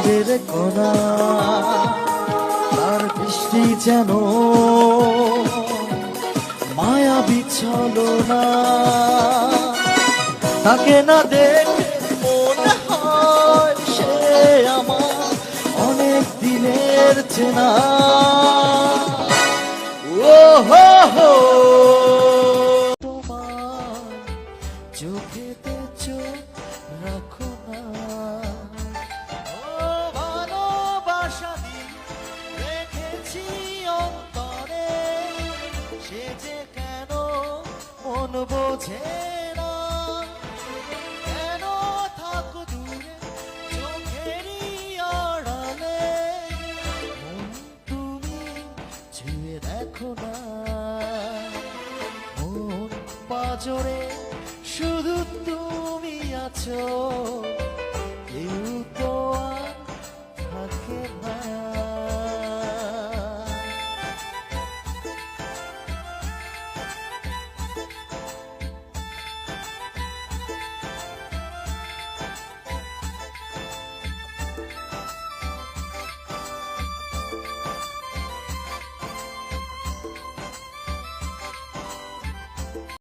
চাঁদের কোনা তার বৃষ্টি যেন মায়া বিছলনা তাকে না দেখে মনে হয় সে আমার অনেক দিনের চেনা ও হো হো তোমার চোখেতে চোখ রাখো না ও ভালোবাসা দিয়ে রেখেছি অন্তরে সে যে কেন মন বোঝে না কেন থাকো দূরে চোখেরই আড়ালে মন তুমি ছুঁয়ে দেখো না মন পাজরে শুধু তুমি আছো